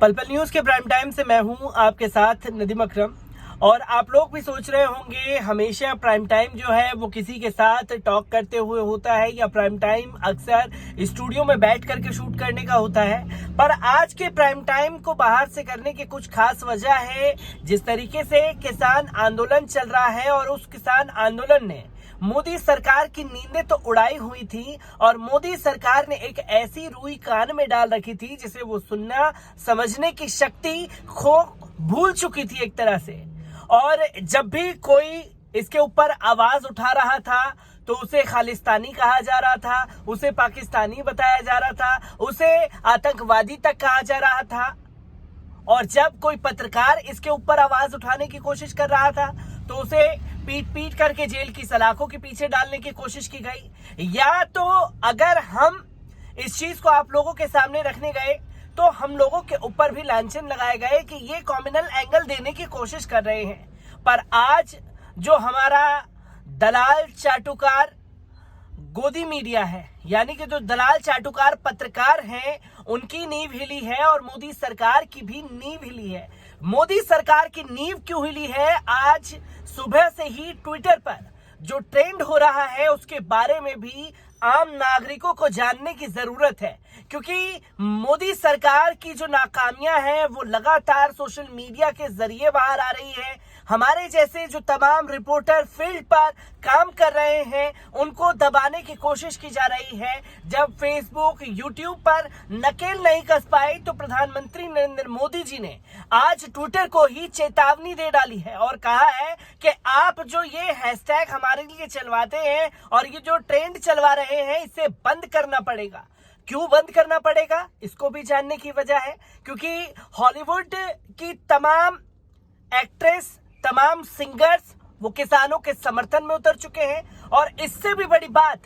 पल पल न्यूज के प्राइम टाइम से मैं हूं आपके साथ नदीम अकरम। और आप लोग भी सोच रहे होंगे हमेशा प्राइम टाइम जो है वो किसी के साथ टॉक करते हुए होता है या प्राइम टाइम अक्सर स्टूडियो में बैठ करके शूट करने का होता है। पर आज के प्राइम टाइम को बाहर से करने की कुछ खास वजह है। जिस तरीके से किसान आंदोलन चल रहा है और उस किसान आंदोलन ने मोदी सरकार की नींदें तो उड़ाई हुई थी और मोदी सरकार ने एक ऐसी रुई कान में डाल रखी थी जिसे वो सुनना समझने की शक्ति खो भूल चुकी थी एक तरह से। और जब भी कोई इसके ऊपर आवाज उठा रहा था तो उसे खालिस्तानी कहा जा रहा था, उसे पाकिस्तानी बताया जा रहा था, उसे आतंकवादी तक कहा जा रहा था। और जब कोई पत्रकार इसके ऊपर आवाज उठाने की कोशिश कर रहा था तो उसे पीट पीट करके जेल की सलाखों के पीछे डालने की कोशिश की गई। या तो अगर हम इस चीज को आप लोगों के सामने रखने गए तो हम लोगों के ऊपर भी लांछन लगाए गए कि ये कॉम्युनल एंगल देने की कोशिश कर रहे हैं। पर आज जो हमारा दलाल चाटुकार गोदी मीडिया है, यानी कि जो दलाल चाटुकार पत्रकार हैं, उनकी नींव हिली है और मोदी सरकार की भी नींव हिली है। मोदी सरकार की नींव क्यों हिली है? आज सुबह से ही ट्विटर पर जो ट्रेंड हो रहा है उसके बारे में भी आम नागरिकों को जानने की जरूरत है, क्योंकि मोदी सरकार की जो नाकामियां हैं वो लगातार सोशल मीडिया के जरिए बाहर आ रही है। हमारे जैसे जो तमाम रिपोर्टर फील्ड पर काम कर रहे हैं उनको दबाने की कोशिश की जा रही है। जब फेसबुक यूट्यूब पर नकेल नहीं कस पाई तो प्रधानमंत्री नरेंद्र मोदी जी ने आज ट्विटर को ही चेतावनी दे डाली है और कहा है कि आप जो ये हैशटैग हमारे लिए चलवाते हैं और ये जो ट्रेंड चलवा रहे हैं इसे बंद करना पड़ेगा। क्यों बंद करना पड़ेगा इसको भी जानने की वजह है, क्योंकि हॉलीवुड की तमाम एक्ट्रेस, तमाम सिंगर्स वो किसानों के समर्थन में उतर चुके हैं। और इससे भी बड़ी बात,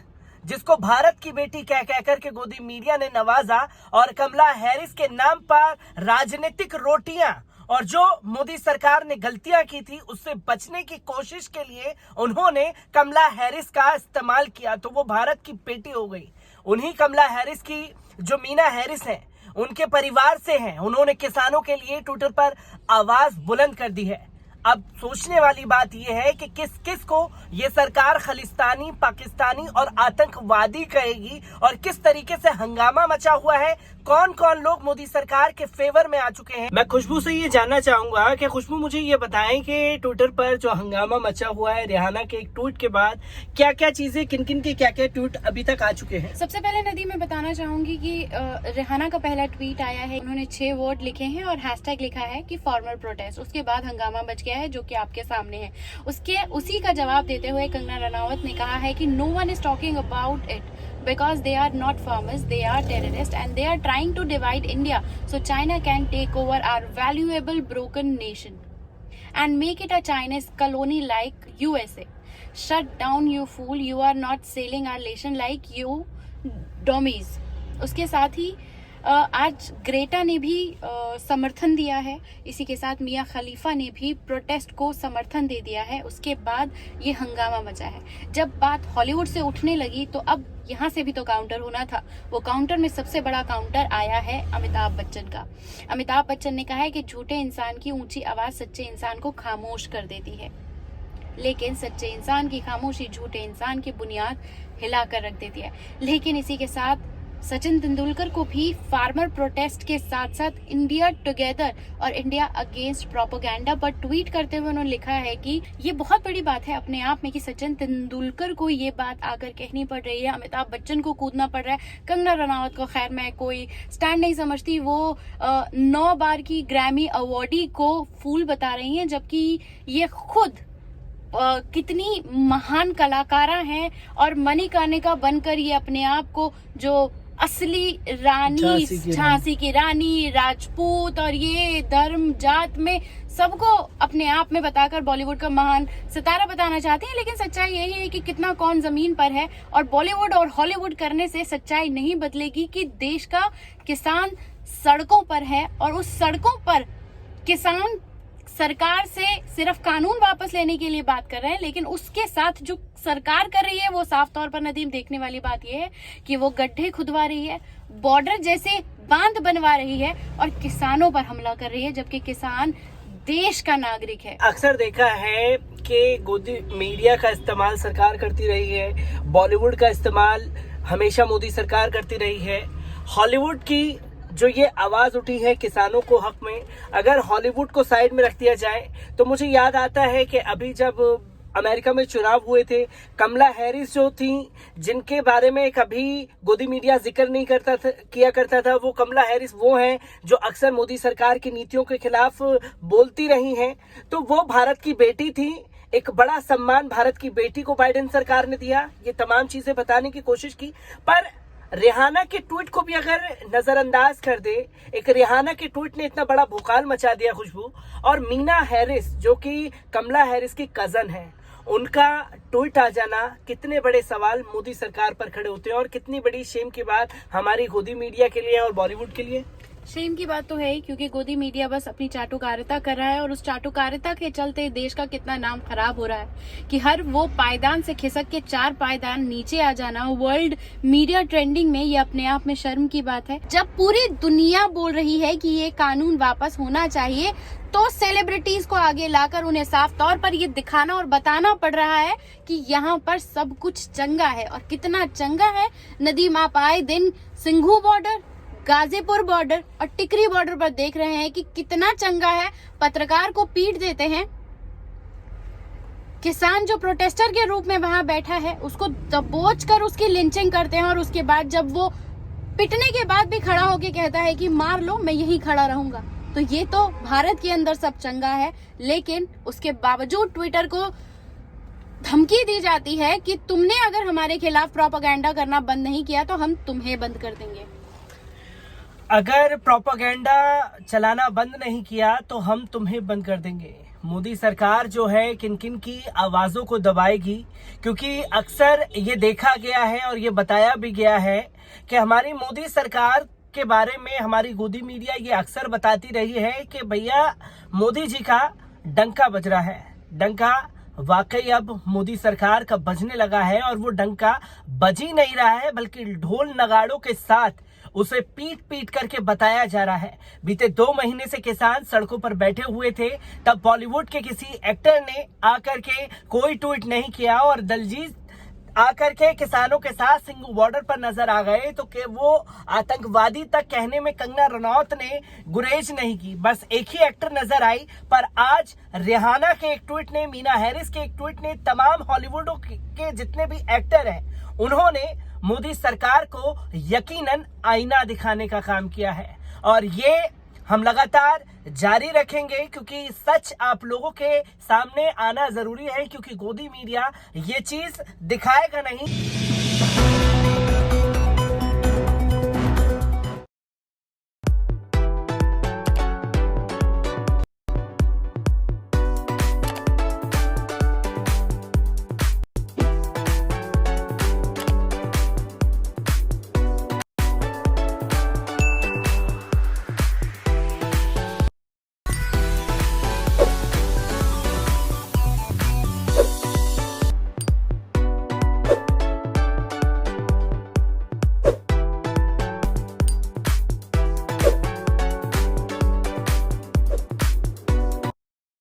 जिसको भारत की बेटी कह कहकर के गोदी मीडिया ने नवाजा और कमला हैरिस के नाम पर राजनीतिक रोटियां और जो मोदी सरकार ने गलतियां की थी उससे बचने की कोशिश के लिए उन्होंने कमला हैरिस का इस्तेमाल किया तो वो भारत की बेटी हो गई। उन्हीं कमला हैरिस की जो मीना हैरिस हैं उनके परिवार से हैं, उन्होंने किसानों के लिए ट्विटर पर आवाज बुलंद कर दी है। अब सोचने वाली बात यह है कि किस किस को ये सरकार खालिस्तानी, पाकिस्तानी और आतंकवादी कहेगी और किस तरीके से हंगामा मचा हुआ है, कौन कौन लोग मोदी सरकार के फेवर में आ चुके हैं। मैं खुशबू से ये जानना चाहूंगा कि खुशबू मुझे ये बताएं कि ट्विटर पर जो हंगामा मचा हुआ है रिहाना के एक ट्वीट के बाद क्या क्या चीजें, किन किन के क्या क्या ट्वीट अभी तक आ चुके हैं। सबसे पहले नदी मैं बताना चाहूंगी कि रिहाना का पहला ट्वीट आया है, उन्होंने 6 वर्ड लिखे हैं और हैशटैग लिखा है कि फॉर्मल प्रोटेस्ट। उसके बाद हंगामा मच गया है जो कि आपके सामने है। उसी का जवाब देते हुए कंगना रनावत ने कहा है कि no one is talking about it because they are not farmers, they are terrorists and they are trying to divide India so China can take over our valuable broken nation and make it a Chinese colony like USA. Shut down you fool, you are not selling our nation like you dummies. उसके साथ ही आज Greta ने भी समर्थन दिया है, इसी के साथ मियां खलीफा ने भी प्रोटेस्ट को समर्थन दे दिया है। उसके बाद ये हंगामा मचा है। जब बात हॉलीवुड से उठने लगी तो अब यहाँ से भी तो काउंटर होना था। वो काउंटर में सबसे बड़ा काउंटर आया है अमिताभ बच्चन का। अमिताभ बच्चन ने कहा है कि झूठे इंसान की ऊंची आवाज सच्चे इंसान को खामोश कर देती है, लेकिन सच्चे इंसान की खामोशी झूठे इंसान की बुनियाद हिला कर रख देती है। लेकिन इसी के साथ सचिन तेंदुलकर को भी फार्मर प्रोटेस्ट के साथ साथ इंडिया टुगेदर और इंडिया अगेंस्ट प्रोपेगेंडा पर ट्वीट करते हुए उन्होंने लिखा है कि ये बहुत बड़ी बात है अपने आप में कि सचिन तेंदुलकर को ये बात आकर कहनी पड़ रही है, अमिताभ बच्चन को कूदना पड़ रहा है। कंगना रनावत को खैर मैं कोई स्टैंड नहीं समझती, वो 9 बार की ग्रैमी अवार्डी को फूल बता रही है, जबकि ये खुद कितनी महान कलाकारा हैं और मणिकर्णिका बनकर ये अपने आप को जो असली रानी, झांसी की रानी, राजपूत और ये धर्म जात में सबको अपने आप में बताकर बॉलीवुड का महान सितारा बताना चाहते हैं। लेकिन सच्चाई यही है कि कितना कौन जमीन पर है और बॉलीवुड और हॉलीवुड करने से सच्चाई नहीं बदलेगी कि देश का किसान सड़कों पर है और उस सड़कों पर किसान सरकार से सिर्फ कानून वापस लेने के लिए बात कर रहे हैं, लेकिन उसके साथ जो सरकार कर रही है वो साफ तौर पर नदीम देखने वाली बात यह है कि वो गड्ढे खुदवा रही है, बॉर्डर जैसे बांध बनवा रही है और किसानों पर हमला कर रही है, जबकि किसान देश का नागरिक है। अक्सर देखा है कि गोदी मीडिया का इस्तेमाल सरकार करती रही है, बॉलीवुड का इस्तेमाल हमेशा मोदी सरकार करती रही है। हॉलीवुड की जो ये आवाज उठी है किसानों को हक में, अगर हॉलीवुड को साइड में रख दिया जाए तो मुझे याद आता है कि अभी जब अमेरिका में चुनाव हुए थे, कमला हैरिस जो थी, जिनके बारे में कभी गोदी मीडिया जिक्र नहीं किया करता था, वो कमला हैरिस वो हैं जो अक्सर मोदी सरकार की नीतियों के खिलाफ बोलती रही हैं। तो वो भारत की बेटी थी, एक बड़ा सम्मान भारत की बेटी को बाइडेन सरकार ने दिया। ये तमाम चीजें बताने की कोशिश की, पर रिहाना के ट्वीट को भी अगर नजरअंदाज कर दे, एक रिहाना के ट्वीट ने इतना बड़ा भूकाल मचा दिया खुशबू। और मीना हैरिस जो कि कमला हैरिस की कजन है, उनका ट्वीट आ जाना, कितने बड़े सवाल मोदी सरकार पर खड़े होते हैं और कितनी बड़ी शेम की बात हमारी गोदी मीडिया के लिए और बॉलीवुड के लिए। शेम की बात तो है ही, क्योंकि गोदी मीडिया बस अपनी चाटुकारिता कर रहा है और उस चाटुकारिता के चलते देश का कितना नाम खराब हो रहा है कि हर वो पायदान से खिसक के 4 पायदान नीचे आ जाना वर्ल्ड मीडिया ट्रेंडिंग में, ये अपने आप में शर्म की बात है। जब पूरी दुनिया बोल रही है कि ये कानून वापस होना चाहिए, तो सेलिब्रिटीज को आगे लाकर उन्हें साफ तौर पर ये दिखाना और बताना पड़ रहा है कि यहाँ पर सब कुछ चंगा है। और कितना चंगा है नदीम, आप आए दिन सिंघू बॉर्डर, गाजीपुर बॉर्डर और टिकरी बॉर्डर पर देख रहे हैं कि कितना चंगा है। पत्रकार को पीट देते हैं, किसान जो प्रोटेस्टर के रूप में वहां बैठा है उसको दबोच कर उसकी लिंचिंग करते हैं, और उसके बाद जब वो पिटने के बाद भी खड़ा होके कहता है कि मार लो, मैं यहीं खड़ा रहूंगा। तो ये तो भारत के अंदर सब चंगा है, लेकिन उसके बावजूद ट्विटर को धमकी दी जाती है कि तुमने अगर हमारे खिलाफ प्रोपेगेंडा करना बंद नहीं किया तो हम तुम्हें बंद कर देंगे। अगर प्रोपेगेंडा चलाना बंद नहीं किया तो हम तुम्हें बंद कर देंगे। मोदी सरकार जो है किन किन की आवाजों को दबाएगी, क्योंकि अक्सर ये देखा गया है और ये बताया भी गया है कि हमारी मोदी सरकार के बारे में हमारी गोदी मीडिया ये अक्सर बताती रही है कि भैया मोदी जी का डंका बज रहा है। डंका वाकई अब मोदी सरकार का बजने लगा है, और वो डंका बज ही नहीं रहा है बल्कि ढोल नगाड़ों के साथ उसे पीट पीट करके बताया जा रहा है। बीते 2 महीने से किसान सड़कों पर बैठे हुए थे, तब बॉलीवुड के किसी एक्टर ने आकर के कोई ट्वीट नहीं किया और दलजीत आकर के किसानों के साथ सिंघू बॉर्डर पर नजर आ गए, तो कि वो आतंकवादी तक कहने में कंगना रनौत ने गुरेज नहीं की। बस एक ही एक्टर नजर आई, पर आज रिहाना के एक ट्वीट ने, मीना हैरिस के एक ट्वीट ने, तमाम हॉलीवुड के जितने भी एक्टर हैं उन्होंने मोदी सरकार को यकीनन आईना दिखाने का काम किया है। और ये हम लगातार जारी रखेंगे, क्योंकि सच आप लोगों के सामने आना जरूरी है, क्योंकि गोदी मीडिया ये चीज दिखाएगा नहीं।